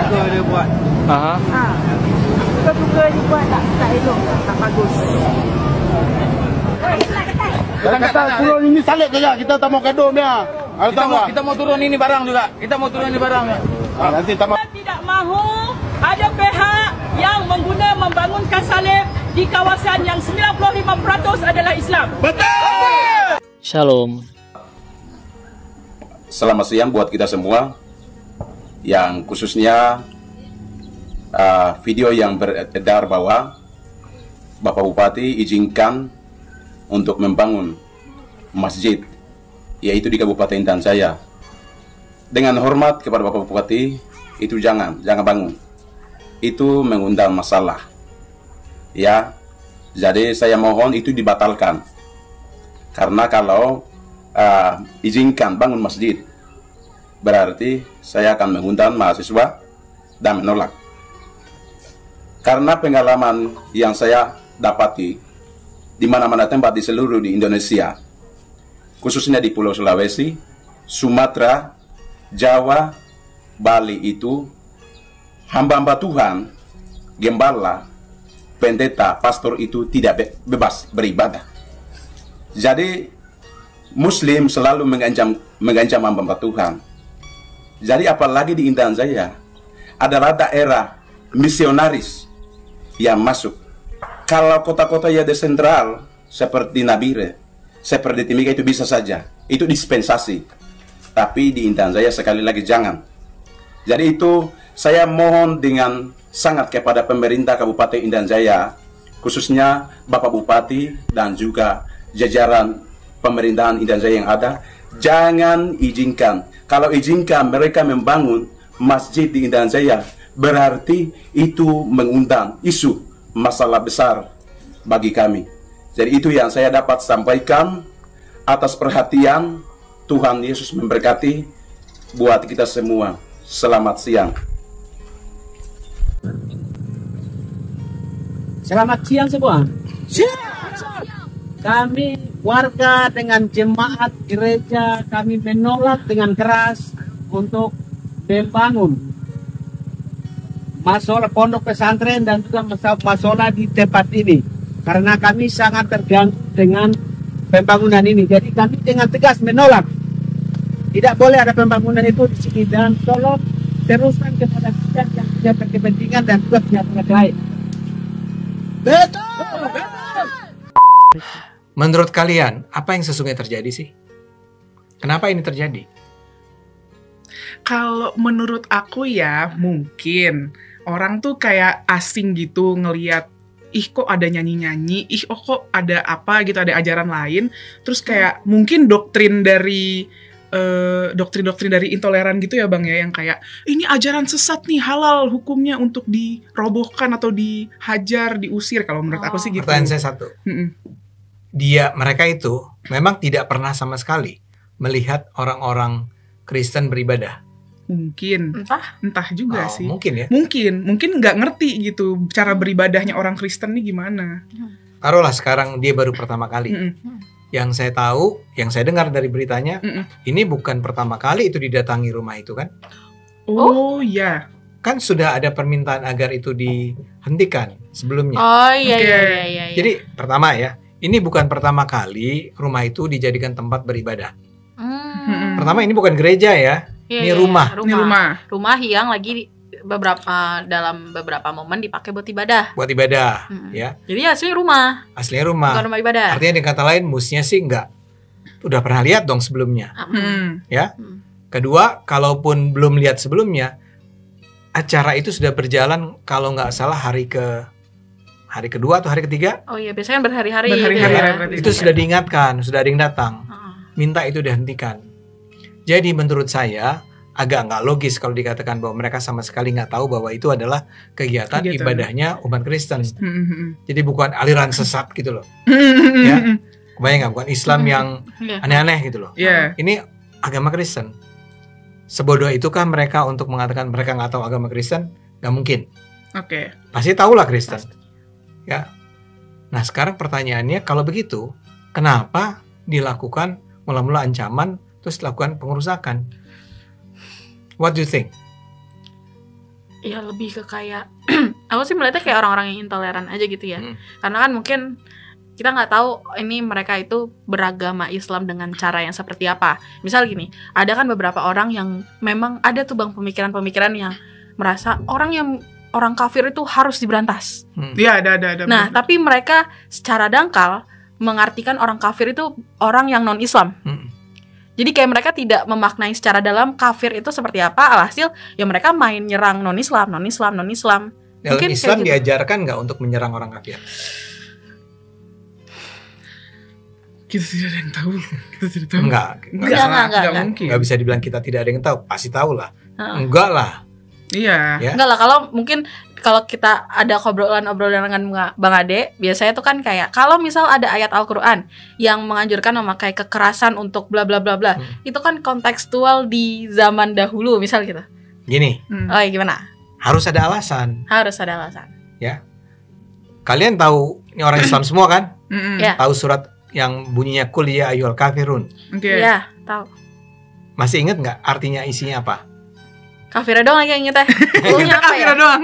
suka dia buat. Aha. Suka-suka dia buat tak elok, tak bagus. Kita kata turun ini salib saja, kita tak mau gaduh dia. Kita mau turun ini barang juga. Kita mau turun ini barang ya. Nanti tak mau. Tidak mahu ada pihak yang membangunkan salib di kawasan yang 95% adalah Islam. Betul. Shalom. Selamat siang buat kita semua, yang khususnya video yang beredar bahwa Bapak Bupati izinkan untuk membangun masjid, yaitu di Kabupaten Dansaya. Dengan hormat kepada Bapak Bupati, itu jangan bangun. Itu mengundang masalah. Ya, jadi saya mohon itu dibatalkan. Karena kalau izinkan bangun masjid, berarti saya akan mengundang mahasiswa dan menolak. Karena pengalaman yang saya dapati di mana-mana tempat di seluruh di Indonesia, khususnya di Pulau Sulawesi, Sumatera, Jawa, Bali, itu hamba-hamba Tuhan, gembala, pendeta, pastor itu tidak bebas beribadah. Jadi Muslim selalu mengancam hamba Tuhan. Jadi apalagi di Intan Jaya adalah daerah misionaris yang masuk. Kalau kota-kota yang desentral seperti Nabire, seperti Timika itu bisa saja, itu dispensasi. Tapi di Intan Jaya sekali lagi jangan. Jadi itu saya mohon dengan sangat kepada pemerintah Kabupaten Intan Jaya, khususnya Bapak Bupati dan juga jajaran pemerintahan Intan Jaya yang ada, jangan izinkan. Kalau izinkan mereka membangun masjid di Intan Jaya, berarti itu mengundang isu masalah besar bagi kami. Jadi itu yang saya dapat sampaikan. Atas perhatian, Tuhan Yesus memberkati buat kita semua. Selamat siang. Selamat siang semua. Kami warga dengan jemaat gereja, kami menolak dengan keras untuk membangun masalah pondok pesantren dan juga masalah di tempat ini, karena kami sangat terganggu dengan pembangunan ini. Jadi kami dengan tegas menolak. Tidak boleh ada pembangunan itu di sini, dan tolong teruskan kepada pihak yang punya berkepentingan dan juga pihak terkait. Betul. Menurut kalian, apa yang sesungguhnya terjadi sih? Kenapa ini terjadi? Kalau menurut aku ya, mungkin orang tuh kayak asing gitu ngelihat, ih kok ada nyanyi-nyanyi, ih oh kok ada apa gitu, ada ajaran lain. Terus kayak mungkin doktrin dari intoleran gitu ya Bang ya, yang kayak ini ajaran sesat nih, halal hukumnya untuk dirobohkan atau dihajar, diusir. Kalau menurut aku sih gitu. Pertanyaan saya satu. Mereka itu memang tidak pernah sama sekali melihat orang-orang Kristen beribadah. Mungkin, entah juga sih. Mungkin ya. Mungkin nggak ngerti gitu cara beribadahnya orang Kristen nih gimana. Taruhlah sekarang dia baru pertama kali. Yang saya tahu, yang saya dengar dari beritanya, ini bukan pertama kali itu didatangi rumah itu kan? Oh iya. Kan sudah ada permintaan agar itu dihentikan sebelumnya. Oh iya. Jadi pertama ya, ini bukan pertama kali rumah itu dijadikan tempat beribadah. Pertama ini bukan gereja ya, ini rumah. Rumah yang lagi dalam beberapa momen dipakai buat ibadah. Ya. Jadi aslinya rumah. Bukan rumah ibadah. Artinya dengan kata lain musnya sih enggak. Udah pernah lihat dong sebelumnya. Ya. Kedua, kalaupun belum lihat sebelumnya, acara itu sudah berjalan kalau nggak salah hari kedua atau hari ketiga. Oh iya, biasanya kan berhari-hari. Itu sudah diingatkan, sudah ada yang datang. Minta itu dihentikan. Jadi menurut saya agak nggak logis kalau dikatakan bahwa mereka sama sekali nggak tahu bahwa itu adalah kegiatan ibadahnya umat Kristen. Jadi bukan aliran sesat gitu loh. Ya, kebayang nggak? Bukan Islam yang aneh-aneh gitu loh. Ini agama Kristen. Sebodoh itukah mereka untuk mengatakan mereka nggak tahu agama Kristen? Nggak mungkin. Pasti tahulah Kristen. Ya. Nah sekarang pertanyaannya, kalau begitu, kenapa dilakukan mula-mula ancaman terus dilakukan pengerusakan? What do you think? Ya lebih ke kayak aku sih melihatnya kayak orang-orang yang intoleran aja gitu ya. Karena kan mungkin kita nggak tahu ini mereka itu beragama Islam dengan cara yang seperti apa. Misal gini, ada kan beberapa orang yang memang ada tuh bang pemikiran-pemikiran yang merasa orang kafir itu harus diberantas. Iya, ada. Nah, tapi mereka secara dangkal mengartikan orang kafir itu orang yang non-Islam. Jadi kayak mereka tidak memaknai secara dalam kafir itu seperti apa. Alhasil ya mereka main nyerang non-Islam. Dalam Mungkin Islam kayak gitu. diajarkan nggak untuk menyerang orang kafir? Kita tidak ada yang tahu. Kita tidak tahu. Enggak Mungkin. bisa dibilang kita tidak ada yang tahu. Pasti tahu lah. Enggak lah. Iya. Ya. Enggak lah, kalau kita ada obrolan dengan Bang Ade, biasanya tuh kan kayak kalau misal ada ayat Al-Qur'an yang menganjurkan memakai kekerasan untuk bla bla bla bla, itu kan kontekstual di zaman dahulu misal gitu. Gini, Oh, ya gimana? harus ada alasan. Harus ada alasan. Ya. Kalian tahu ini orang Islam semua kan? Ya. Tahu surat yang bunyinya Qul ya ayyuhal kafirun. Oke. Iya, tahu. Masih ingat nggak artinya isinya apa? Kafir doang lagi yang ingetnya. Punya apa ya? Kafir doang.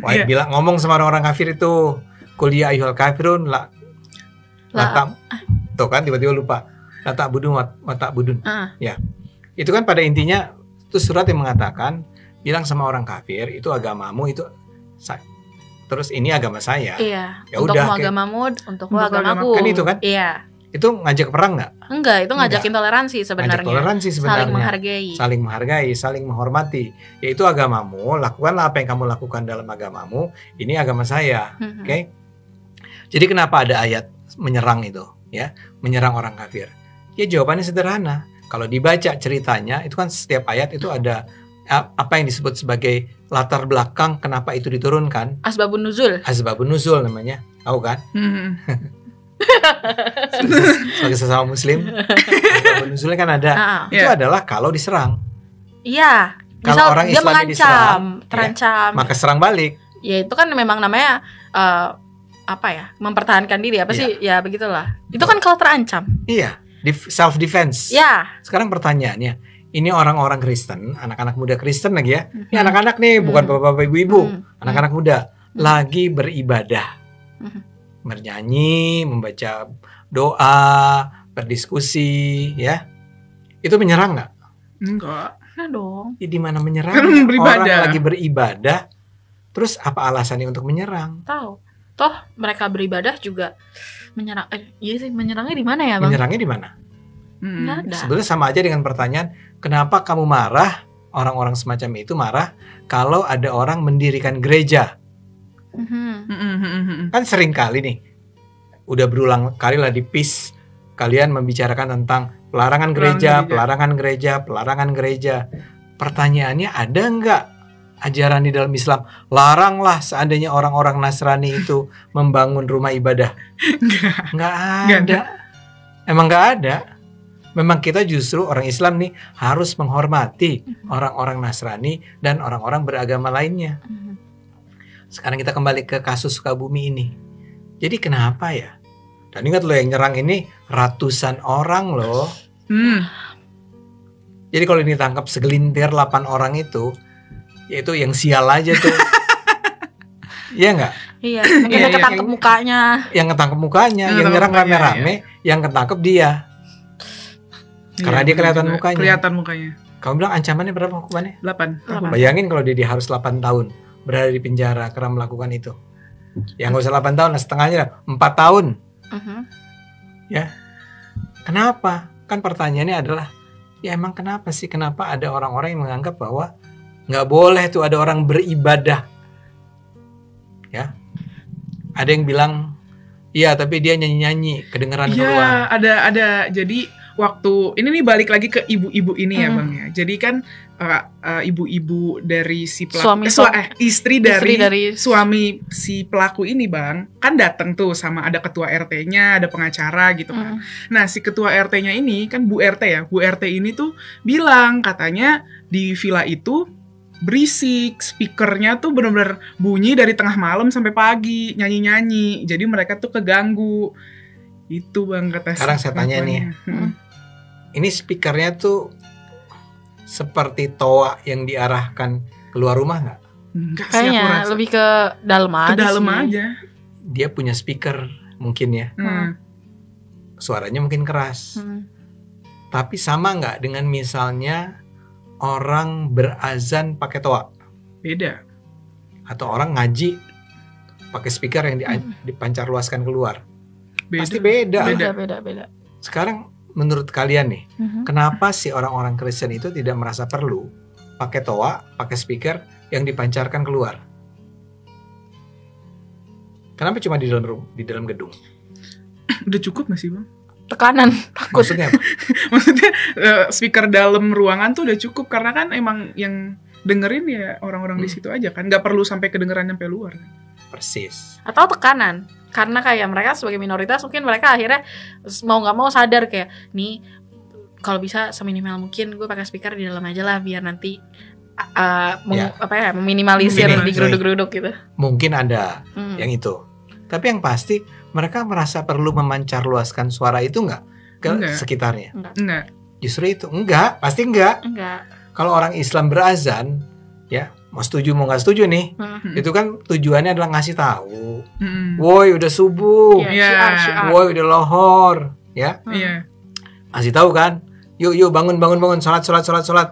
Wah, Iya. bilang ngomong sama orang kafir itu Qul ya ayyuhal kafirun la tuh kan tiba-tiba lupa. La ta'budun wa ta'budun. Ya. Itu kan pada intinya itu surat yang mengatakan bilang sama orang kafir itu agamamu itu terus ini agama saya. Iya. Ya Untuk udah, mau kayak- agamamu, untuk Untuk agamaku. Kan itu kan? Iya. Itu ngajak perang nggak? Enggak, itu ngajakin Enggak. toleransi Ngajak sebenarnya. toleransi sebenarnya. Saling menghargai. Saling menghormati. Yaitu agamamu, lakukanlah apa yang kamu lakukan dalam agamamu. Ini agama saya, oke? Jadi kenapa ada ayat menyerang itu, ya? Menyerang orang kafir. Ya jawabannya sederhana. Kalau dibaca ceritanya, itu kan setiap ayat itu ada apa yang disebut sebagai latar belakang kenapa itu diturunkan. Asbabun nuzul. Asbabun nuzul namanya. Tahu kan? Sebagai sesama muslim, asbabun nuzulnya kan ada. Itu adalah kalau diserang. Iya. Kalau Misal orang dia Islam mengancam, diserang, terancam. Maka serang balik. Ya itu kan memang namanya apa ya? Mempertahankan diri apa sih? Ya begitulah. Itu kan kalau terancam. Iya, self defense. Ya. Sekarang pertanyaannya, ini orang-orang Kristen, anak-anak muda Kristen lagi ya. Ini anak-anak nih, bukan bapak-bapak ibu-ibu, anak-anak muda lagi beribadah. Bernyanyi, membaca doa, berdiskusi, ya. Itu menyerang nggak? Enggak. Nah dong. Di mana menyerang? Kan beribadah. Orang lagi beribadah. Terus apa alasannya untuk menyerang? Tahu. Toh mereka beribadah juga menyerang. Iya sih, menyerangnya di mana ya, Bang? Menyerangnya di mana? Nggak ada. Sebenarnya sama aja dengan pertanyaan, kenapa kamu marah? Orang-orang semacam itu marah kalau ada orang mendirikan gereja. Kan sering kali nih, udah berulang kali lah di PIS, kalian membicarakan tentang pelarangan gereja. Pertanyaannya, ada nggak ajaran di dalam Islam laranglah seandainya orang-orang Nasrani itu membangun rumah ibadah? Nggak ada. Emang nggak ada. Memang kita justru orang Islam nih harus menghormati orang-orang Nasrani dan orang-orang beragama lainnya. Sekarang kita kembali ke kasus Sukabumi ini. Jadi kenapa ya? Dan ingat loh, yang nyerang ini ratusan orang loh. Jadi kalau ini tangkap segelintir 8 orang itu, yaitu yang sial aja tuh. Iya nggak? Iya, mungkin dia ketangkep mukanya. Yang ketangkep mukanya, yang nyerang rame-rame, yang ketangkep dia. Karena dia kelihatan mukanya. Kelihatan mukanya. Kamu bilang ancamannya berapa hukumannya? 8 tahun. Bayangin kalau dia harus 8 tahun berada di penjara karena melakukan itu. Ya nggak usah 8 tahun, setengahnya 4 tahun. Ya, kenapa? Kan pertanyaannya adalah, ya emang kenapa sih? Kenapa ada orang-orang yang menganggap bahwa nggak boleh tuh ada orang beribadah? Ya, ada yang bilang, iya tapi dia nyanyi-nyanyi, kedengeran keluar. Iya, ada. Jadi waktu ini nih balik lagi ke ibu-ibu ini ya Bang ya. Jadi kan ibu-ibu dari si pelaku, istri dari suami si pelaku ini Bang, kan datang tuh sama ada ketua RT-nya, ada pengacara gitu kan. Nah si ketua RT-nya ini kan Bu RT ya, Bu RT ini tuh bilang katanya di villa itu berisik, speakernya tuh benar-benar bunyi dari tengah malam sampai pagi, nyanyi-nyanyi. Jadi mereka tuh keganggu. Itu Bang kata. Sekarang saya tanya nih, ini speakernya tuh seperti toa yang diarahkan keluar rumah nggak? Enggak sih aku Kayaknya rasa. lebih ke dalam Ke aja dalam sih. aja. Dia punya speaker mungkin ya, suaranya mungkin keras. Tapi sama nggak dengan misalnya orang berazan pakai toa Beda. atau orang ngaji pakai speaker yang dipancar luaskan keluar? Beda. Pasti beda. Beda. Sekarang menurut kalian nih, kenapa sih orang-orang Kristen itu tidak merasa perlu pakai toa, pakai speaker yang dipancarkan keluar? Kenapa cuma di dalam gedung? Udah cukup gak sih Bang? Tekanan, takut. Maksudnya apa? Maksudnya speaker dalam ruangan tuh udah cukup karena kan emang yang dengerin ya orang-orang di situ aja kan, nggak perlu sampai kedengeran sampai luar. Persis. Atau tekanan, karena kayak mereka sebagai minoritas mungkin mereka akhirnya mau nggak mau sadar kayak nih kalau bisa seminimal mungkin gue pakai speaker di dalam aja lah biar nanti meminimalisir Mungkin, di geruduk-geruduk gitu. Mungkin ada yang itu. Tapi yang pasti mereka merasa perlu memancar luaskan suara itu nggak ke Enggak. sekitarnya? Enggak. Justru itu enggak, pasti enggak. Enggak. Kalau orang Islam berazan, ya mau setuju mau nggak setuju nih, itu kan tujuannya adalah ngasih tahu, woi udah subuh, Iya, syiar. woi udah lohor, ya, Iya. ngasih tahu kan, yuk bangun, sholat.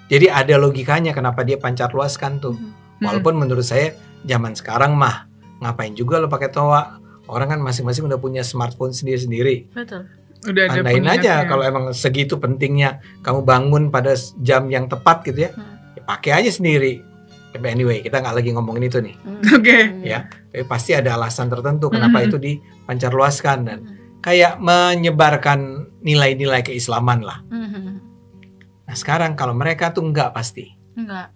Jadi ada logikanya kenapa dia pancar luaskan tuh. Walaupun menurut saya zaman sekarang mah ngapain juga lo pakai toa, orang kan masing-masing udah punya smartphone sendiri-sendiri. Betul. Udah ada Tandain aja pengingatnya. kalau emang segitu pentingnya kamu bangun pada jam yang tepat gitu ya, ya pakai aja sendiri. Tapi anyway, kita nggak lagi ngomongin itu nih, Oke. ya. Tapi pasti ada alasan tertentu kenapa itu dipancar luaskan dan kayak menyebarkan nilai-nilai keislaman lah. Nah sekarang kalau mereka tuh nggak pasti Enggak.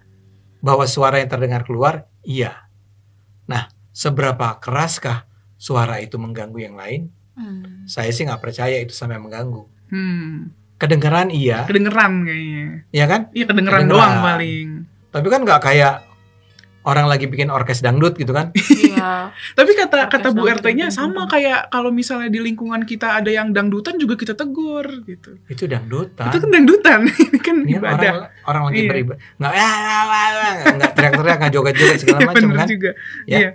bahwa suara yang terdengar keluar, iya. Nah seberapa keraskah suara itu mengganggu yang lain? Saya sih nggak percaya itu sampai mengganggu. Kedengeran iya, Kedengeran kayaknya. ya kan? Iya kedengeran doang paling. Tapi kan nggak kayak orang lagi bikin orkes dangdut gitu kan? Iya. Tapi kata Bu dangdut, RT-nya dangdut. sama kayak kalau misalnya di lingkungan kita ada yang dangdutan juga kita tegur gitu. Itu dangdutan. Itu kan dangdutan. Ini kan Ini kan ibadah. orang lagi Iya. beribadah, nggak teriak-teriak, nggak joget-joget segala Iya macam bener kan? juga. Ya. Iya.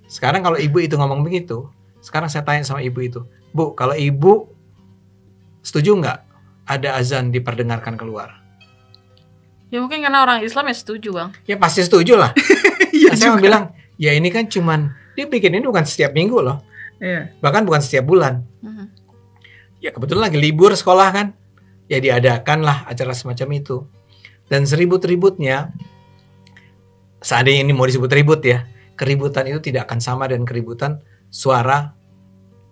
Sekarang kalau ibu itu ngomong begitu, sekarang saya tanya sama ibu itu, Bu, kalau ibu setuju nggak ada azan diperdengarkan keluar? Ya mungkin karena orang Islam ya setuju, Bang. Ya pasti setuju lah. Iya Nah, saya mau juga. bilang, ya ini kan cuman dia bikin ini bukan setiap minggu loh, Iya. bahkan bukan setiap bulan. Mhm. Ya kebetulan lagi libur sekolah kan, ya diadakanlah acara semacam itu. Dan seribut-ributnya, seandainya ini mau disebut ribut ya, keributan itu tidak akan sama dengan keributan suara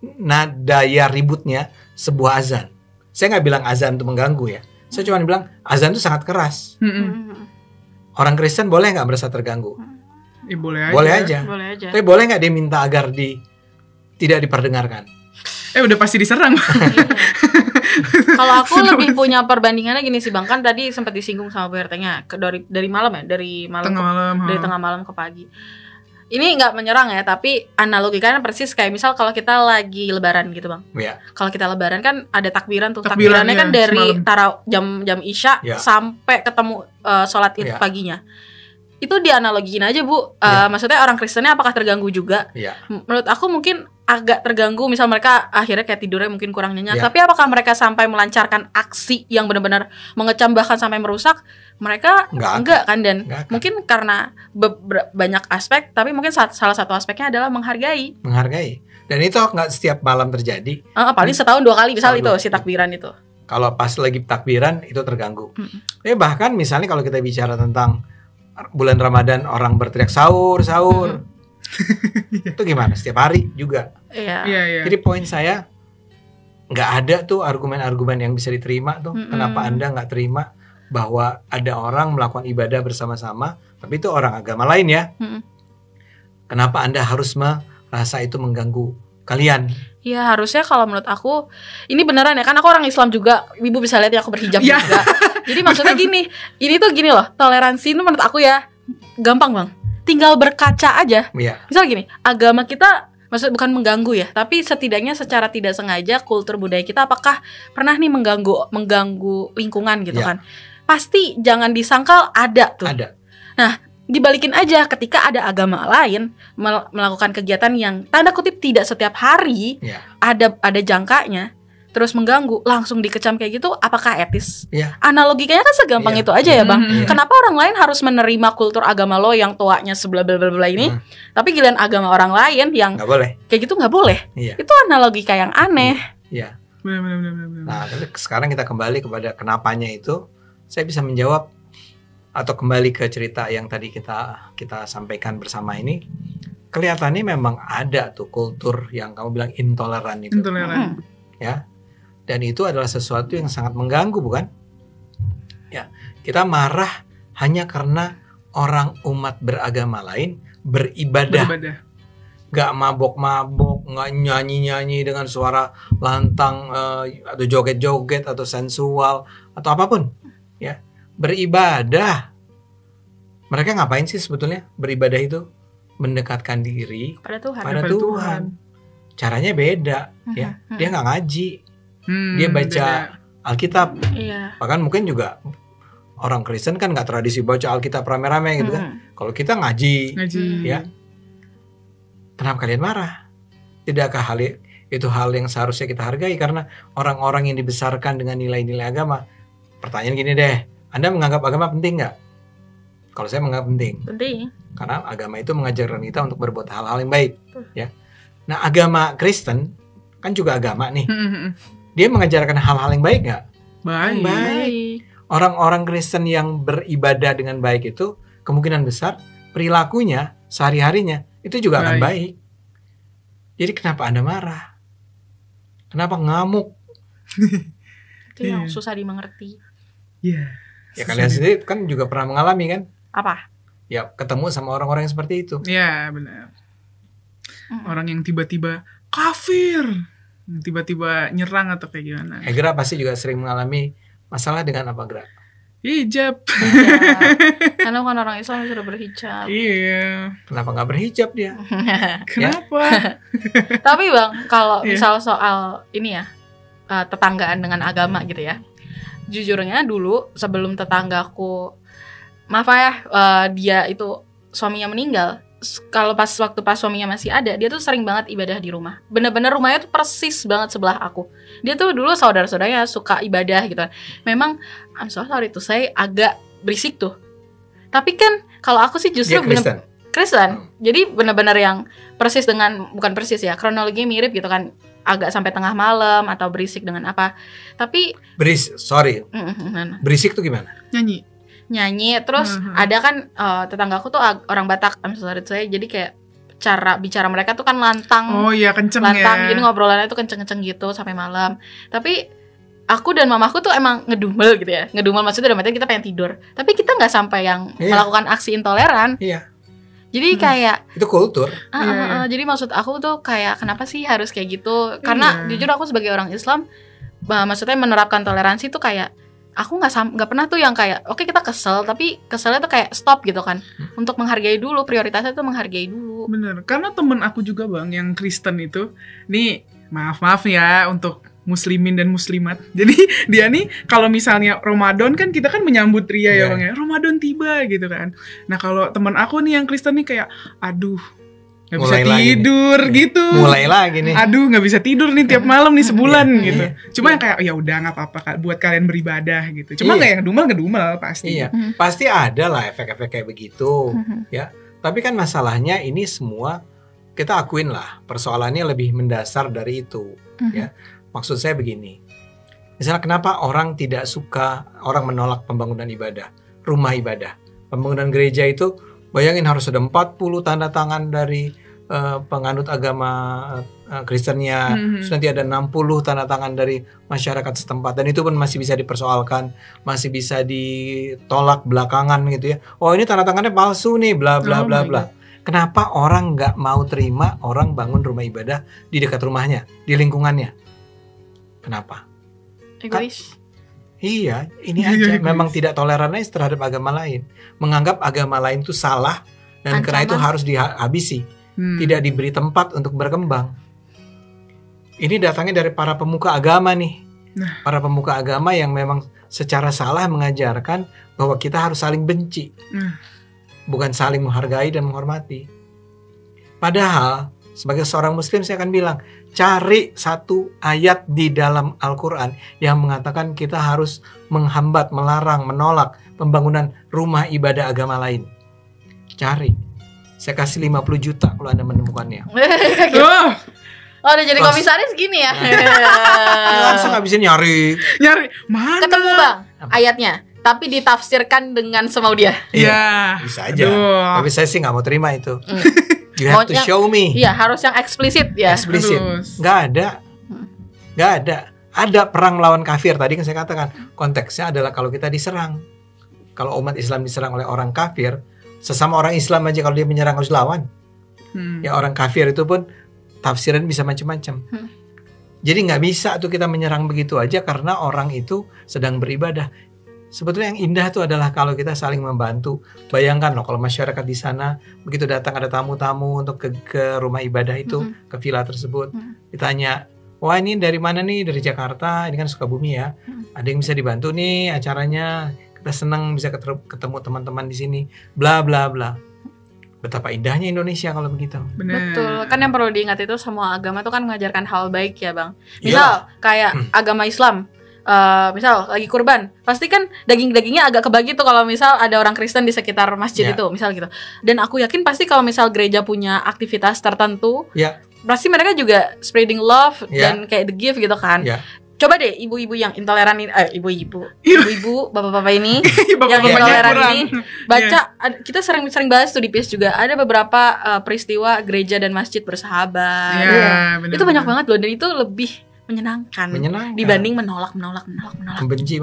nadaya ributnya sebuah azan. Saya nggak bilang azan itu mengganggu ya, saya cuma bilang azan itu sangat keras. Orang Kristen boleh nggak merasa terganggu? Ya, boleh aja. Boleh aja. Boleh aja. Tapi boleh nggak dia minta agar tidak diperdengarkan? Udah pasti diserang. Iya. Kalau aku lebih punya perbandingannya gini sih, Bang, kan tadi sempat disinggung sama Bu RT-nya dari malam ya, dari malam Tengah malam. dari tengah malam ke pagi. Ini nggak menyerang ya, tapi analogikannya persis kayak misal kalau kita lagi lebaran gitu, Bang. Ya. Kalau kita lebaran kan ada takbiran tuh. Takbiran, Takbirannya ya, kan dari semalam. jam Isya Ya. sampai ketemu sholat Id Ya. paginya. Itu dianalogiin aja, Bu. Ya. Maksudnya orang Kristennya apakah terganggu juga? Ya. Menurut aku mungkin agak terganggu, misal mereka akhirnya kayak tidurnya mungkin kurang nyenyak. Ya. Tapi apakah mereka sampai melancarkan aksi yang benar-benar mengecam bahkan sampai merusak? Mereka enggak kan, dan Nggak akan. mungkin karena banyak aspek, tapi mungkin salah satu aspeknya adalah menghargai. Menghargai. Dan itu nggak setiap malam terjadi. Paling setahun 2 kali misal Setahun itu 2 si takbiran itu. Kalau pas lagi takbiran itu terganggu. Tapi bahkan misalnya kalau kita bicara tentang bulan Ramadan orang berteriak sahur. Itu gimana? Setiap hari juga. Iya. Iya. Jadi poin saya nggak ada tuh argumen-argumen yang bisa diterima tuh. Kenapa Anda nggak terima bahwa ada orang melakukan ibadah bersama-sama, tapi itu orang agama lain ya? Kenapa Anda harus merasa itu mengganggu kalian? Iya, harusnya kalau menurut aku ini beneran ya, kan aku orang Islam juga. Ibu bisa lihat ya aku berhijab Ya. juga. Jadi maksudnya gini, ini tuh gini loh, toleransi itu menurut aku ya gampang, Bang. Tinggal berkaca aja. Iya. Misal gini, agama kita maksudnya bukan mengganggu ya, tapi setidaknya secara tidak sengaja kultur budaya kita apakah pernah nih mengganggu lingkungan gitu Ya. kan. Pasti jangan disangkal ada tuh. Ada. Nah, dibalikin aja ketika ada agama lain melakukan kegiatan yang tanda kutip tidak setiap hari Ya. ada jangkanya, terus mengganggu, langsung dikecam kayak gitu, apakah etis? Ya. Analogikanya kan segampang Iya. itu aja ya Bang. Iya. Kenapa orang lain harus menerima kultur agama lo yang tuanya sebelah bla ini, tapi giliran agama orang lain yang Nggak boleh. kayak gitu nggak boleh? Iya. Itu analogika yang aneh. Iya. Benar. Nah, tapi sekarang kita kembali kepada kenapanya itu. Saya bisa menjawab atau kembali ke cerita yang tadi kita sampaikan bersama ini. Kelihatannya memang ada tuh kultur yang kamu bilang intoleran itu. Intoleran. Ya. Dan itu adalah sesuatu yang sangat mengganggu, bukan? Ya, kita marah hanya karena orang umat beragama lain beribadah. Gak mabok-mabok, gak nyanyi-nyanyi dengan suara lantang atau joget-joget atau sensual atau apapun, ya. Beribadah. Mereka ngapain sih sebetulnya beribadah itu? Mendekatkan diri Pada Tuhan. pada Tuhan. Caranya beda, ya. Dia nggak ngaji, dia baca Alkitab. Iya. Bahkan mungkin juga orang Kristen kan nggak tradisi baca Alkitab rame-rame gitu kan. Kalau kita ngaji, ya. Kenapa kalian marah? Tidakkah itu hal yang seharusnya kita hargai karena orang-orang yang dibesarkan dengan nilai-nilai agama? Pertanyaan gini deh, Anda menganggap agama penting nggak? Kalau saya menganggap penting. Penting. Karena agama itu mengajarkan kita untuk berbuat hal-hal yang baik, ya. Nah, agama Kristen kan juga agama nih. Dia mengajarkan hal-hal yang baik nggak? Baik. Orang-orang Kristen yang beribadah dengan baik itu kemungkinan besar perilakunya sehari-harinya itu juga akan baik. Jadi kenapa Anda marah? Kenapa ngamuk? Itu yang susah dimengerti. Iya. Ya kalian sendiri kan juga pernah mengalami kan? Apa? Ya ketemu sama orang-orang yang seperti itu. Iya, benar. Orang yang tiba-tiba kafir, yang tiba-tiba nyerang atau kayak gimana. Gra pasti juga sering mengalami masalah dengan apa, Gra? Hijab. Karena bukan orang Islam sudah berhijab. Iya. Kenapa nggak berhijab dia? Kenapa? Tapi Bang, kalau misal soal ini ya, tetanggaan dengan agama gitu ya. Jujurnya dulu sebelum tetanggaku, maaf ya, dia itu suaminya meninggal. Kalau pas suaminya masih ada, dia tuh sering banget ibadah di rumah. Bener-bener rumahnya tuh persis banget sebelah aku. Dia tuh dulu saudara-saudaranya suka ibadah gitu. Memang I'm so sorry to say agak berisik tuh. Tapi kan kalau aku sih justru Kristen. Jadi bener-bener yang persis dengan, bukan persis ya, kronologi mirip gitu kan. Agak sampai tengah malam atau berisik dengan apa. Tapi berisik tuh gimana? Nyanyi terus ada kan tetanggaku tuh orang Batak, saya, jadi kayak cara bicara mereka tuh kan lantang. Oh iya, kenceng lantang, ya. jadi ngobrolannya tuh kenceng-kenceng gitu sampai malam. Tapi aku dan mamaku tuh emang ngedumel gitu ya. Ngedumel maksudnya dalam artian kita pengen tidur. Tapi kita nggak sampai yang melakukan aksi intoleran. Iya. Jadi kayak itu kultur. Jadi maksud aku tuh kayak kenapa sih harus kayak gitu? Karena jujur aku sebagai orang Islam, maksudnya menerapkan toleransi tuh kayak aku nggak pernah tuh yang kayak oke, kita kesel, tapi keselnya tuh kayak stop gitu kan. Untuk menghargai dulu, prioritasnya tuh menghargai dulu. Bener, karena temen aku juga Bang yang Kristen itu, nih maaf ya untuk muslimin dan muslimat. Jadi dia nih kalau misalnya Ramadan kan kita kan menyambut ria ya Bang ya, Ramadan tiba gitu kan. Nah kalau teman aku nih yang Kristen nih kayak aduh nggak bisa tidur gitu. Mulai lagi nih. Aduh nggak bisa tidur nih tiap malam nih sebulan gitu. Cuma yang kayak ya udah nggak apa-apa buat kalian beribadah gitu. Cuma nggak yang ngedumel pasti. Iya, pasti ada lah efek-efek kayak begitu, ya. Tapi kan masalahnya ini semua kita akuin lah persoalannya lebih mendasar dari itu, ya. Maksud saya begini, misalnya kenapa orang tidak suka, orang menolak pembangunan ibadah, rumah ibadah, pembangunan gereja itu, bayangin harus ada 40 tanda tangan dari penganut agama Kristennya, terus nanti ada 60 tanda tangan dari masyarakat setempat, dan itu pun masih bisa dipersoalkan, masih bisa ditolak belakangan gitu ya. Oh ini tanda tangannya palsu nih, bla bla bla bla. Kenapa orang nggak mau terima orang bangun rumah ibadah di dekat rumahnya, di lingkungannya? Kenapa? Egois. Iya, ini aja. Memang tidak toleran aja terhadap agama lain. Menganggap agama lain itu salah dan karena itu harus dihabisi. Tidak diberi tempat untuk berkembang. Ini datangnya dari para pemuka agama nih. Para pemuka agama yang memang secara salah mengajarkan bahwa kita harus saling benci. bukan saling menghargai dan menghormati. Padahal sebagai seorang muslim saya akan bilang, cari satu ayat di dalam Al-Quran yang mengatakan kita harus menghambat, melarang, menolak pembangunan rumah ibadah agama lain. Cari. Saya kasih 50 juta kalau Anda menemukannya. Oh, udah jadi komisaris gini ya. Langsung habisin nyari. Nyari mana? Ketemu Bang ayatnya, tapi ditafsirkan dengan semau dia. Iya. Bisa aja. Aduh. Tapi saya sih nggak mau terima itu. You have to Maunya- show me. Iya, harus yang eksplisit ya. Eksplisit. Terus. Nggak ada. Nggak ada. Ada perang melawan kafir. Tadi kan saya katakan konteksnya adalah kalau kita diserang. Kalau umat Islam diserang oleh orang kafir, sesama orang Islam aja kalau dia menyerang harus lawan. Ya orang kafir itu pun tafsiran bisa macam-macam. Jadi nggak bisa tuh kita menyerang begitu aja karena orang itu sedang beribadah. Sebetulnya yang indah itu adalah kalau kita saling membantu. Bayangkan loh kalau masyarakat di sana begitu datang ada tamu-tamu untuk ke rumah ibadah itu, ke villa tersebut, ditanya, wah ini dari mana nih? Dari Jakarta, ini kan Sukabumi ya. Ada yang bisa dibantu nih acaranya. Kita senang bisa ketemu teman-teman di sini. Bla bla bla. Betapa indahnya Indonesia kalau begitu. Bener. Betul, kan yang perlu diingat itu semua agama tuh kan mengajarkan hal baik ya Bang. Misal kayak agama Islam, misal lagi kurban, pasti kan daging-dagingnya agak kebagi tuh kalau misal ada orang Kristen di sekitar masjid itu, misal gitu. Dan aku yakin pasti kalau misal gereja punya aktivitas tertentu, pasti mereka juga spreading love dan kayak the gift gitu kan. Coba deh ibu-ibu yang intoleran ini, ibu-ibu, bapak-bapak ini yang intoleran ini baca, kita sering bahas tuh di PS juga, ada beberapa peristiwa gereja dan masjid bersahabat. Itu banyak banget loh, dan itu lebih menyenangkan dibanding menolak. Membenci.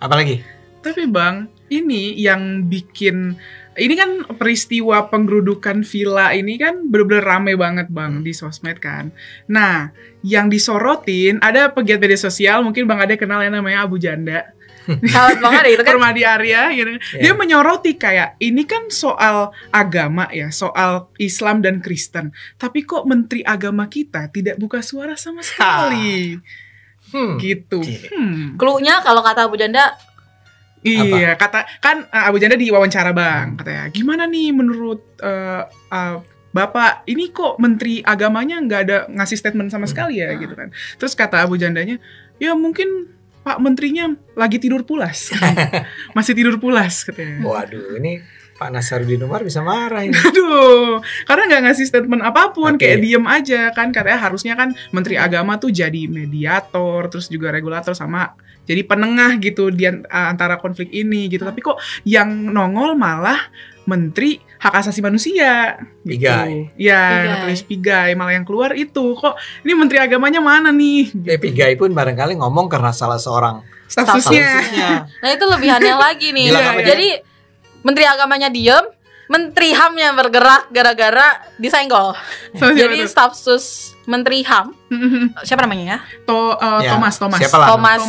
Apalagi? Tapi Bang, ini yang bikin, ini kan peristiwa penggerudukan villa ini kan bener-bener rame banget Bang di sosmed kan. Nah, yang disorotin ada pegiat media sosial, mungkin Bang Ade kenal yang namanya Abu Janda. Sahabat banget itu kan. Permadi Arya gitu. Dia menyoroti kayak ini kan soal agama ya, soal Islam dan Kristen. Tapi kok Menteri Agama kita tidak buka suara sama sekali. Gitu. Cluenya kalau kata Abu Janda, iya, kata kan Abu Janda diwawancara Bang, katanya gimana nih menurut Bapak, ini kok Menteri Agamanya nggak ada ngasih statement sama sekali ya gitu kan. Terus kata Abu Jandanya, ya mungkin Pak Menterinya lagi tidur pulas. Masih tidur pulas katanya. Waduh, ini Pak Nasaruddin Umar bisa marah ini. Aduh, karena nggak ngasih statement apapun, kayak diem aja kan. Katanya harusnya kan Menteri Agama tuh jadi mediator, terus juga regulator sama jadi penengah gitu di antara konflik ini gitu. Tapi kok yang nongol malah Menteri Hak Asasi Manusia. Pigai. Ya, tulis Pigai. Malah yang keluar itu. Kok ini Menteri Agamanya mana nih? Pigai pun barangkali ngomong karena salah seorang statusnya. Nah itu lebih aneh lagi nih. Jadi Menteri Agamanya diem, Menteri HAM-nya bergerak gara-gara disenggol. Jadi status Menteri HAM, siapa namanya ya? Thomas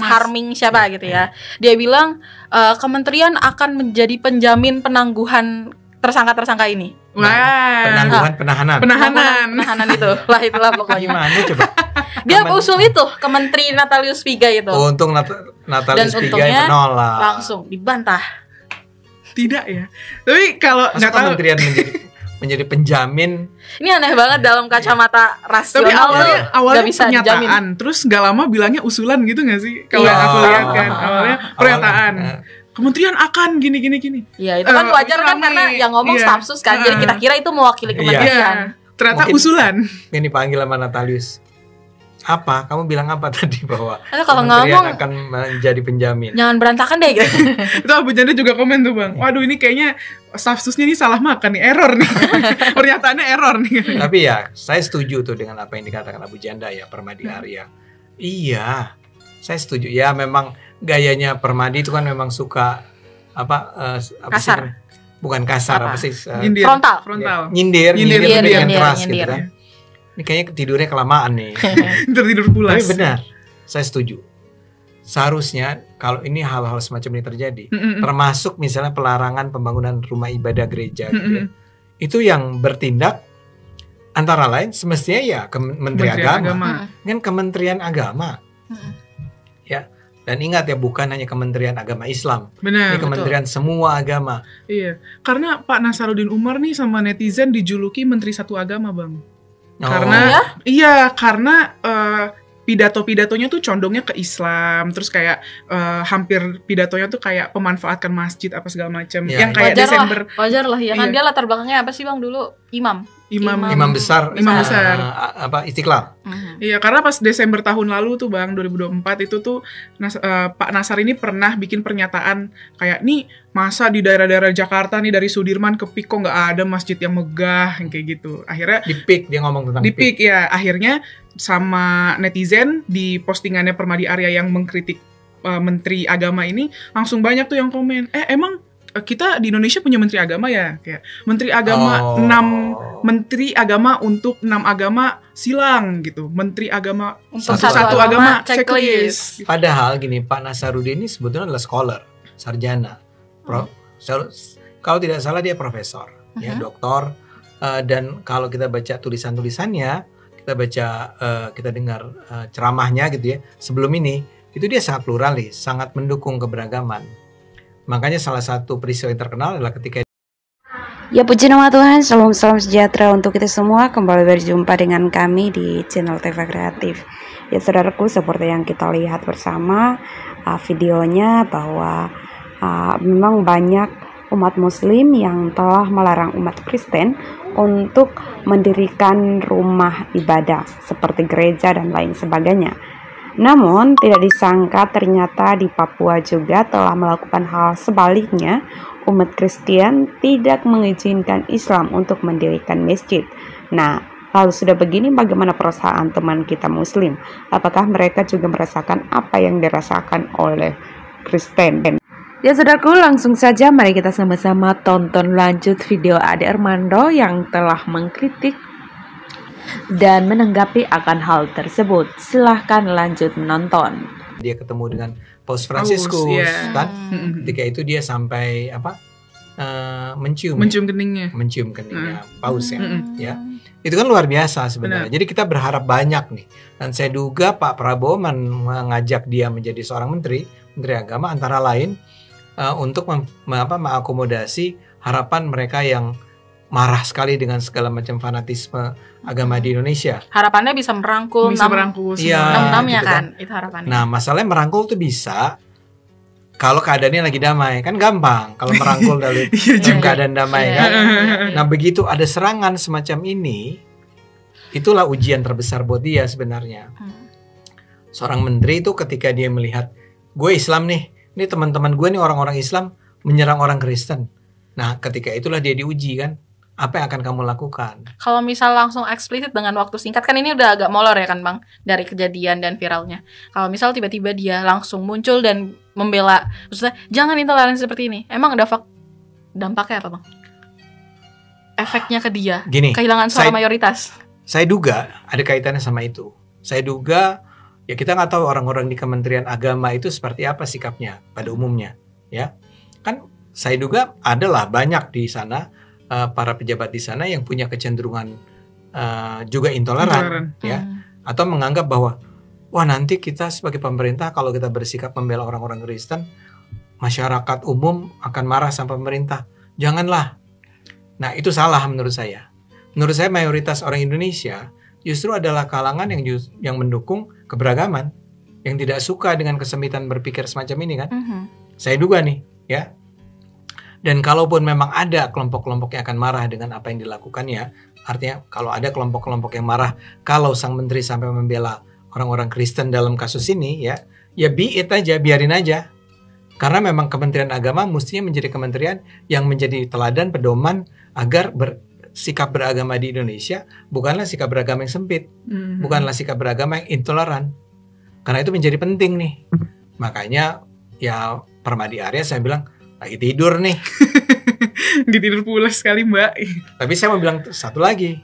Harming siapa gitu ya. Dia bilang kementerian akan menjadi penjamin penangguhan tersangka-tersangka ini. Penangguhan penahanan itu. Lah itulah pokoknya. Gimana coba? Dia usul itu ke Menteri Natalius Pigai itu. Untung Natalius Pigai menolak. Langsung dibantah. Tidak ya. Tapi kalau nggak tahu kementerian menjadi penjamin. Ini aneh banget dalam kacamata rasional. Tapi awalnya bisa pernyataan, dijamin. Terus nggak lama bilangnya usulan gitu nggak sih? Kalau yang aku lihat kan awalnya pernyataan. Kementerian akan gini. Iya, itu kan wajar kan karena yang ngomong staf sus kan. Jadi kita kira itu mewakili kementerian. Ternyata usulan. Ini panggil sama Natalius. Apa? Kamu bilang apa tadi bahwa kalau kementerian ngomong akan menjadi penjamin? Jangan berantakan deh gitu. Itu Abu Janda juga komen tuh Bang. Waduh ini kayaknya staf susnya ini salah makan nih, error nih. Pernyataannya error nih. Tapi ya, saya setuju tuh dengan apa yang dikatakan Abu Janda ya, Permadi Arya. Iya, saya setuju. Ya memang gayanya Permadi itu kan memang suka apa kasar. Bukan kasar, apa sih? Frontal. Nyindir dengan keras gitu nyindir. kan. Ini kayaknya tidurnya kelamaan nih. Tertidur pulas. Tapi benar, saya setuju. Seharusnya kalau ini hal-hal semacam ini terjadi, termasuk misalnya pelarangan pembangunan rumah ibadah gereja, gitu ya, itu yang bertindak antara lain semestinya ya Menteri Agama. Kan Kementerian Agama. Ya, Dan ingat ya, bukan hanya Kementerian Agama Islam. Benar, Ini kementerian semua agama. Iya, karena Pak Nasaruddin Umar nih sama netizen dijuluki Menteri Satu Agama, Bang. Karena karena pidato-pidatonya tuh condongnya ke Islam, terus kayak hampir pidatonya tuh kayak pemanfaatkan masjid apa segala macam. Ya, Yang kayak wajar lah ya kan, Iya. dia latar belakangnya apa sih Bang dulu? Imam besar, Istiqlal. Iya, karena pas Desember tahun lalu tuh Bang, 2024 itu tuh Pak Nasar ini pernah bikin pernyataan kayak, nih masa di daerah-daerah Jakarta nih dari Sudirman ke PIK kok nggak ada masjid yang megah, yang kayak gitu. Akhirnya Di PIK, dia ngomong tentang di PIK ya, akhirnya sama netizen di postingannya Permadi Arya yang mengkritik Menteri Agama ini, langsung banyak tuh yang komen, emang kita di Indonesia punya Menteri Agama ya, kayak Menteri Agama 6 Menteri Agama untuk 6 agama silang gitu, Menteri Agama Untuk satu agama checklist. Padahal gini, Pak Nasaruddin ini sebetulnya adalah scholar, sarjana. Kalau tidak salah dia profesor, ya, doktor. Dan kalau kita baca tulisan-tulisannya, kita dengar ceramahnya gitu ya, sebelum ini, itu dia sangat pluralis, sangat mendukung keberagaman. Makanya salah satu peristiwa yang terkenal adalah ketika Ya puji nama Tuhan, salam sejahtera untuk kita semua. Kembali berjumpa dengan kami di channel TV Kreatif. Ya saudaraku, seperti yang kita lihat bersama videonya bahwa memang banyak umat muslim yang telah melarang umat Kristen untuk mendirikan rumah ibadah seperti gereja dan lain sebagainya. Namun tidak disangka ternyata di Papua juga telah melakukan hal sebaliknya. Umat Kristen tidak mengizinkan Islam untuk mendirikan masjid. Nah, lalu sudah begini bagaimana perasaan teman kita Muslim? Apakah mereka juga merasakan apa yang dirasakan oleh Kristen? Ya saudaraku, langsung saja mari kita sama-sama tonton lanjut video Ade Armando yang telah mengkritik dan menanggapi akan hal tersebut. Silahkan lanjut menonton. dia ketemu dengan Paus Franciscus, kan? Ketika itu dia sampai mencium keningnya Paus ya. Itu kan luar biasa sebenarnya. Jadi kita berharap banyak nih. Dan saya duga Pak Prabowo mengajak dia menjadi seorang menteri agama antara lain untuk mengakomodasi harapan mereka yang marah sekali dengan segala macam fanatisme agama di Indonesia. Harapannya bisa merangkul 6 ya kan? Itu harapannya. Nah, masalahnya merangkul tuh bisa kalau keadaannya lagi damai, kan gampang kalau merangkul dari keadaan damai kan. Nah, begitu ada serangan semacam ini, itulah ujian terbesar buat dia sebenarnya. Seorang menteri itu ketika dia melihat, gue Islam nih, ini teman-teman gue nih orang-orang Islam menyerang orang Kristen. Nah, ketika itulah dia diuji kan. Apa yang akan kamu lakukan? Kalau misal langsung eksplisit dengan waktu singkat, kan ini udah agak molor ya kan Bang, dari kejadian dan viralnya. Kalau misal tiba-tiba dia langsung muncul dan membela, maksudnya jangan intoleransi seperti ini, emang dampaknya apa Bang? Efeknya ke dia, gini, kehilangan suara mayoritas. Saya duga ada kaitannya sama itu. Saya duga, ya kita nggak tahu orang-orang di Kementerian Agama itu seperti apa sikapnya pada umumnya, ya. Kan saya duga adalah banyak di sana para pejabat di sana yang punya kecenderungan juga intoleran, ya, atau menganggap bahwa wah nanti kita sebagai pemerintah kalau kita bersikap membela orang-orang Kristen, masyarakat umum akan marah sama pemerintah. Janganlah. Nah itu salah menurut saya. Menurut saya mayoritas orang Indonesia justru adalah kalangan yang mendukung keberagaman, yang tidak suka dengan kesempitan berpikir semacam ini kan. Saya duga nih, ya. Dan kalaupun memang ada kelompok-kelompok yang akan marah dengan apa yang dilakukannya, artinya kalau ada kelompok-kelompok yang marah kalau sang menteri sampai membela orang-orang Kristen dalam kasus ini, ya biarin aja. Karena memang Kementerian Agama mestinya menjadi kementerian yang menjadi teladan pedoman agar sikap beragama di Indonesia bukanlah sikap beragama yang sempit, bukanlah sikap beragama yang intoleran. Karena itu menjadi penting nih. Makanya ya Permadi Arya saya bilang lagi tidur nih. Ditidur pulas sekali Mbak. Tapi saya mau bilang satu lagi.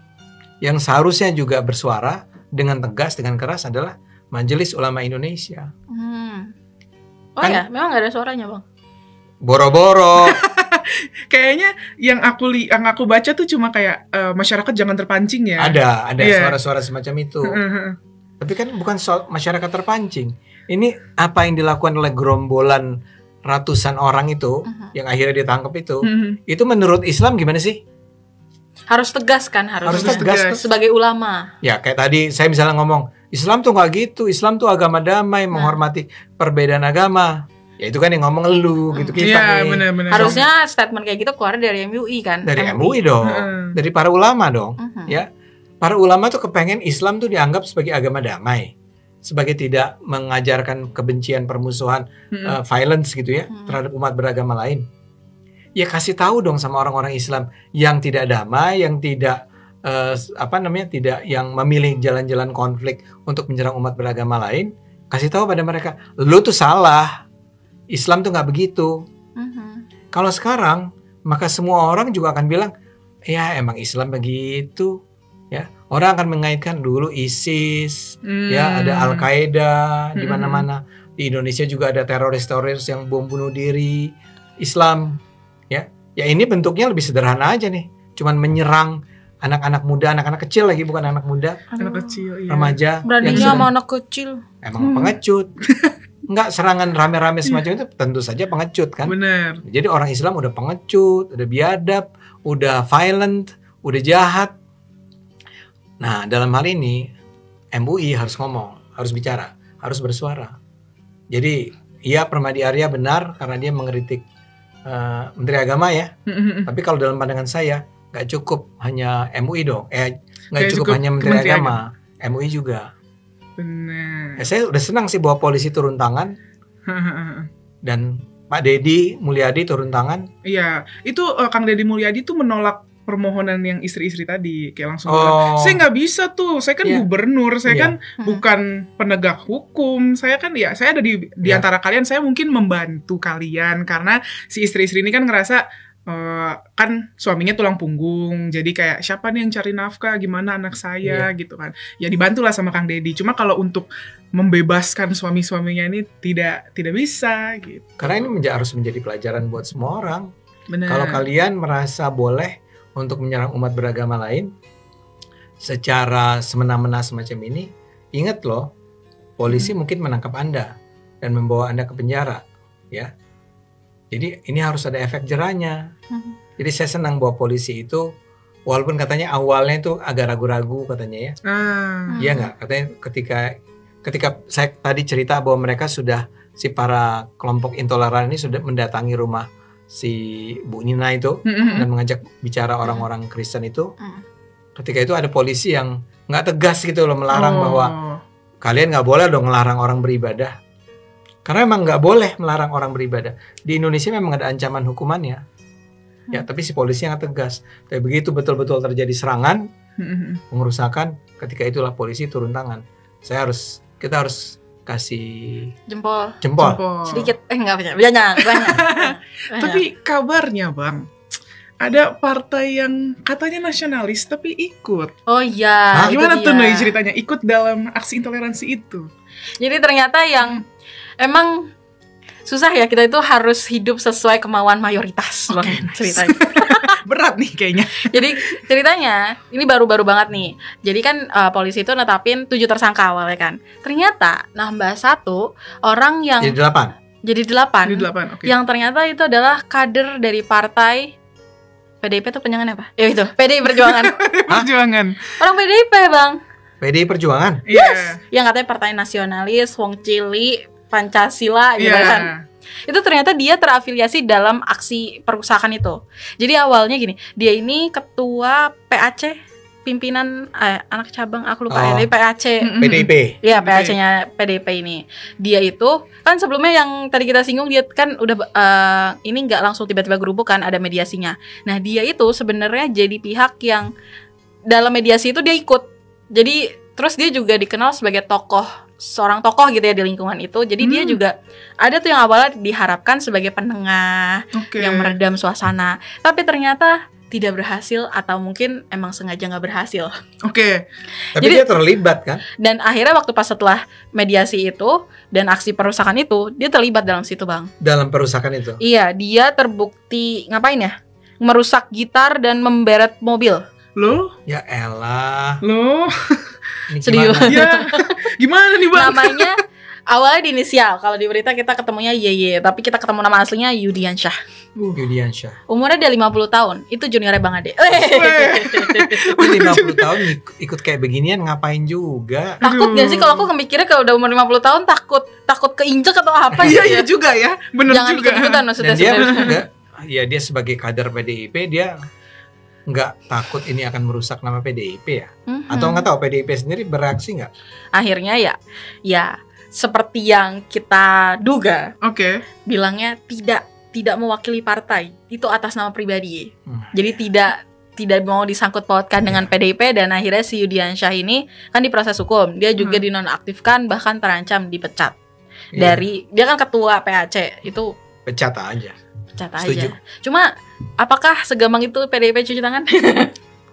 Yang seharusnya juga bersuara dengan tegas, dengan keras adalah Majelis Ulama Indonesia. Oh kan, ya, memang gak ada suaranya Bang? Boro-boro. Kayaknya yang aku baca tuh cuma kayak masyarakat jangan terpancing ya. Ada suara-suara semacam itu. Tapi kan bukan soal masyarakat terpancing. Ini apa yang dilakukan oleh gerombolan ratusan orang itu yang akhirnya ditangkap itu menurut Islam gimana sih? Harus tegas kan, harus tegas. sebagai ulama. Ya kayak tadi saya misalnya ngomong Islam tuh nggak gitu, Islam tuh agama damai, menghormati perbedaan agama. Ya itu kan yang ngomong elu gitu kita nih. Bener-bener. Harusnya statement kayak gitu keluar dari MUI kan? Dari MUI dong, dari para ulama dong. Ya, para ulama tuh kepengen Islam tuh dianggap sebagai agama damai, sebagai tidak mengajarkan kebencian, permusuhan, violence gitu ya terhadap umat beragama lain. Ya kasih tahu dong sama orang-orang Islam yang tidak damai, yang tidak tidak yang memilih jalan-jalan konflik untuk menyerang umat beragama lain. Kasih tahu pada mereka, lu tuh salah. Islam tuh nggak begitu. Kalau sekarang, maka semua orang juga akan bilang, ya emang Islam begitu. Ya, orang akan mengaitkan dulu ISIS, ya ada Al-Qaeda di mana-mana. Di Indonesia juga ada teroris-teroris yang bom bunuh diri. Islam, ya ini bentuknya lebih sederhana aja nih. Cuman menyerang anak-anak muda, anak-anak kecil lagi, bukan anak muda, Anak kecil, iya. remaja. Beraninya sama anak kecil. Emang pengecut. Enggak, serangan rame-rame semacam itu tentu saja pengecut kan. Bener. Jadi orang Islam udah pengecut, udah biadab, udah violent, udah jahat. Nah, dalam hal ini MUI harus ngomong, harus bicara, harus bersuara. Jadi, iya Permadi Arya benar karena dia mengkritik Menteri Agama ya. Tapi kalau dalam pandangan saya nggak cukup hanya MUI dong. Nggak cukup hanya Menteri Agama, MUI juga. Bener. Saya udah senang sih bahwa polisi turun tangan dan Pak Deddy Mulyadi turun tangan. Iya, itu Kang Deddy Mulyadi tuh menolak permohonan yang istri-istri tadi, kayak langsung bilang, saya nggak bisa tuh, saya kan gubernur, saya kan bukan penegak hukum, saya kan saya ada di antara kalian, saya mungkin membantu kalian karena si istri-istri ini kan ngerasa kan suaminya tulang punggung, jadi kayak siapa nih yang cari nafkah, gimana anak saya gitu kan, ya dibantulah sama Kang Deddy. Cuma kalau untuk membebaskan suami-suaminya ini tidak bisa gitu. Karena ini harus menjadi pelajaran buat semua orang. Bener. Kalau kalian merasa boleh untuk menyerang umat beragama lain secara semena-mena semacam ini, ingat loh, polisi mungkin menangkap Anda dan membawa Anda ke penjara, ya. Jadi ini harus ada efek jerahnya. Jadi saya senang bahwa polisi itu, walaupun katanya awalnya itu agak ragu-ragu katanya ya. Iya nggak? Katanya ketika saya tadi cerita bahwa mereka sudah, si para kelompok intoleran ini sudah mendatangi rumah si Bu Nina itu dan mengajak bicara orang-orang Kristen itu. Ketika itu ada polisi yang nggak tegas gitu loh, melarang bahwa kalian nggak boleh dong melarang orang beribadah. Karena memang nggak boleh melarang orang beribadah. Di Indonesia memang ada ancaman hukumannya. Ya, tapi si polisi yang tegas. Tapi begitu betul-betul terjadi serangan, pengerusakan, ketika itulah polisi turun tangan. Kita harus kasih jempol. Sedikit, banyak. Tapi kabarnya Bang, ada partai yang katanya nasionalis tapi ikut. Oh iya. Gimana tuh nih ceritanya ikut dalam aksi intoleransi itu? Jadi ternyata yang emang susah ya, kita itu harus hidup sesuai kemauan mayoritas. Ceritanya. Berat nih kayaknya. Jadi ceritanya ini baru-baru banget nih. Jadi kan polisi itu netapin 7 tersangka awalnya kan. Ternyata nambah 1 orang yang Jadi 8. Okay. Yang ternyata itu adalah kader dari partai PDIP itu panjangannya apa? Ya itu, PDI Perjuangan. Perjuangan. Orang PDIP, Bang. PDI Perjuangan? Yes. Yang katanya partai nasionalis, Wong Cili, Pancasila gitu kan. Itu ternyata dia terafiliasi dalam aksi perusakan itu. Jadi awalnya gini, dia ini ketua PAC, pimpinan anak cabang aku lupa ya, PAC. PDIP. Iya, PAC-nya PDIP ini. Dia itu kan sebelumnya yang tadi kita singgung, dia kan udah ini nggak langsung tiba-tiba gerubuk kan, ada mediasinya. Nah, dia itu sebenarnya jadi pihak yang dalam mediasi itu dia ikut. Jadi terus dia juga dikenal sebagai seorang tokoh gitu ya di lingkungan itu. Jadi dia juga ada tuh yang awalnya diharapkan sebagai penengah yang meredam suasana, tapi ternyata tidak berhasil, atau mungkin emang sengaja nggak berhasil. Tapi jadi, dia terlibat kan? Dan akhirnya waktu pas setelah mediasi itu dan aksi perusakan itu, dia terlibat dalam situ, Bang. Dalam perusakan itu? Iya, dia terbukti ngapain ya? Merusak gitar dan memberet mobil. Loh? Ya elah. Loh? Serius? Ya, gimana nih Bang? Namanya Awalnya di inisial. Kalau di berita kita ketemunya YY, tapi kita ketemu nama aslinya Yudiansyah. Yudiansyah. Umurnya dia 50 tahun. Itu juniornya Bang Ade. 50 tahun ikut kayak beginian ngapain juga? Takut gak sih kalau aku mikirnya kalau udah umur 50 tahun takut keinjek atau apa gitu Iya ya. juga ya, bener Jangan juga. ikut-ikutan maksudnya. Dan dia sebenarnya. enggak, ya dia sebagai kader PDIP dia nggak takut ini akan merusak nama PDIP ya? Atau nggak tahu PDIP sendiri bereaksi nggak? Akhirnya ya seperti yang kita duga, Oke. bilangnya tidak mewakili partai, itu atas nama pribadi. Jadi tidak mau disangkut pautkan dengan PDIP, dan akhirnya si Yudiansyah ini kan diproses hukum, dia juga dinonaktifkan, bahkan terancam dipecat. Dari dia kan ketua PAC, itu Pecat aja. Setuju. aja. Cuma apakah segampang itu PDIP cuci tangan?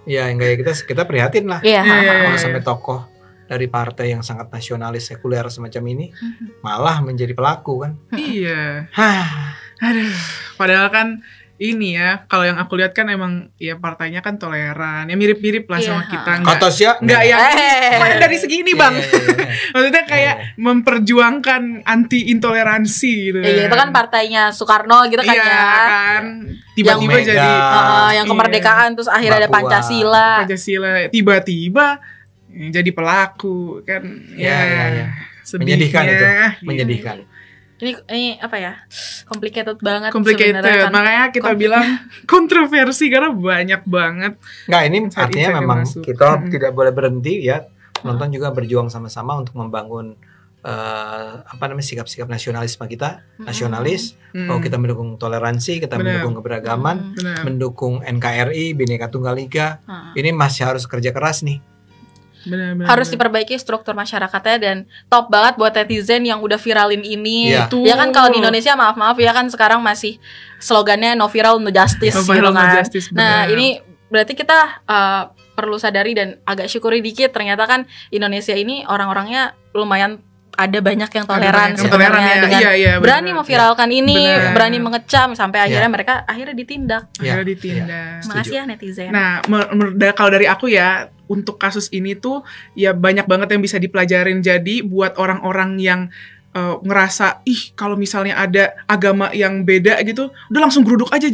Ya enggak ya, kita prihatin lah. Iya. Kalau sampai tokoh dari partai yang sangat nasionalis sekuler semacam ini malah menjadi pelaku kan. Iya. Hah. Aduh, padahal kan ini ya, kalau yang aku lihat kan emang ya partainya kan toleran, ya mirip-mirip lah sama kita. Kotos ya? Enggak yang main dari segini bang. Maksudnya kayak memperjuangkan anti intoleransi gitu. Iya, itu kan partainya Soekarno gitu kan Iya, ya. kan tiba-tiba Yang jadi yang kemerdekaan terus akhirnya ada Mbak Puan. Pancasila. Pancasila tiba-tiba jadi pelaku kan. Ya. Sedihnya, Menyedihkan itu, gitu. menyedihkan. Ini apa ya? Complicated banget Complicated, sebenarnya kan. makanya kita bilang kontroversi karena banyak banget. Enggak, ini Insight-insight artinya yang memang masuk. kita tidak boleh berhenti ya. Penonton juga berjuang sama-sama untuk membangun sikap-sikap nasionalisme kita, nasionalis. Bahwa kita mendukung toleransi, kita Benar. mendukung keberagaman, Benar. mendukung NKRI, Bhinneka Tunggal Ika. Ini masih harus kerja keras nih. Benar. Harus diperbaiki struktur masyarakatnya, dan top banget buat netizen yang udah viralin ini. Iya. Ya kan kalau di Indonesia maaf ya kan sekarang masih slogannya no viral no justice No gitu viral, no kan. justice, Nah, benar. ini berarti kita perlu sadari dan agak syukuri dikit, ternyata kan Indonesia ini orang-orangnya lumayan ada banyak yang toleran banyak yang toleran sebenarnya, ya. dengan Iya, berani benar. memviralkan ini, Benar. berani mengecam sampai akhirnya mereka akhirnya ditindak. Akhirnya ditindak. Makasih ya netizen. Nah, kalau dari aku ya, untuk kasus ini tuh ya banyak banget yang bisa dipelajarin. Jadi buat orang-orang yang ngerasa kalau misalnya ada agama yang beda gitu, udah langsung geruduk aja,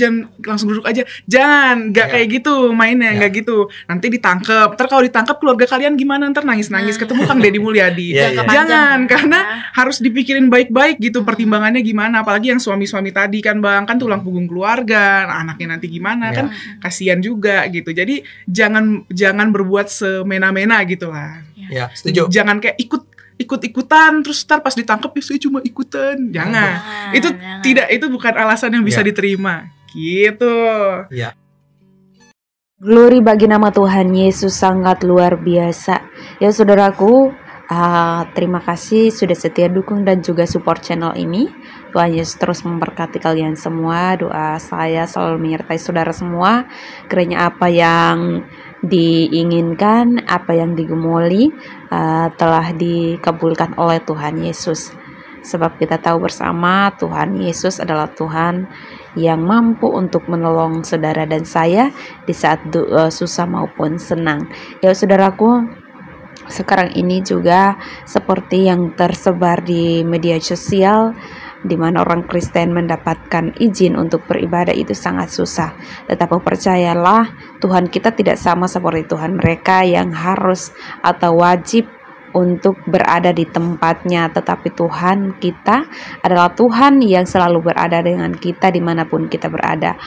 jangan nggak kayak gitu mainnya, nggak gitu, nanti ditangkep. Ntar kalau ditangkep keluarga kalian gimana, ntar nangis ketemu Kang Deddy Mulyadi. Jangan, karena harus dipikirin baik-baik gitu pertimbangannya gimana, apalagi yang suami-suami tadi kan bang, kan tulang punggung keluarga, anaknya nanti gimana kan kasihan juga gitu. Jadi jangan berbuat semena-mena gitu lah. Ya, setuju. Jangan kayak ikut-ikutan terus ntar pas ditangkap saya cuma ikutan. Jangan. Itu bukan alasan yang bisa diterima. Gitu. Ya. Glory bagi nama Tuhan Yesus, sangat luar biasa. Ya saudaraku, terima kasih sudah setia dukung dan juga support channel ini. Tuhan Yesus terus memberkati kalian semua. Doa saya selalu menyertai saudara semua. Kiranya apa yang diinginkan, apa yang digumuli telah dikabulkan oleh Tuhan Yesus. Sebab kita tahu bersama Tuhan Yesus adalah Tuhan yang mampu untuk menolong saudara dan saya di saat susah maupun senang. Ya saudaraku, sekarang ini juga seperti yang tersebar di media sosial, di mana orang Kristen mendapatkan izin untuk beribadah itu sangat susah. Tetapi percayalah, Tuhan kita tidak sama seperti Tuhan mereka yang harus atau wajib untuk berada di tempatnya. Tetapi Tuhan kita adalah Tuhan yang selalu berada dengan kita dimanapun kita berada.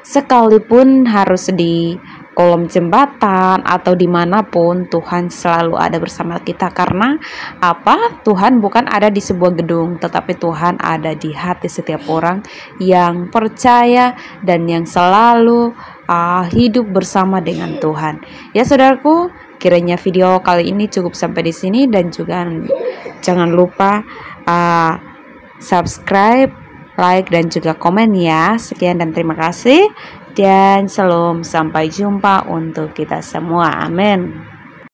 Sekalipun harus di kolom jembatan atau dimanapun, Tuhan selalu ada bersama kita. Karena apa? Tuhan bukan ada di sebuah gedung, tetapi Tuhan ada di hati setiap orang yang percaya dan yang selalu hidup bersama dengan Tuhan. Ya saudaraku, kiranya video kali ini cukup sampai di sini, dan juga jangan lupa subscribe, like, dan juga komen ya. Sekian dan terima kasih. Dan shalom, sampai jumpa untuk kita semua. Amin.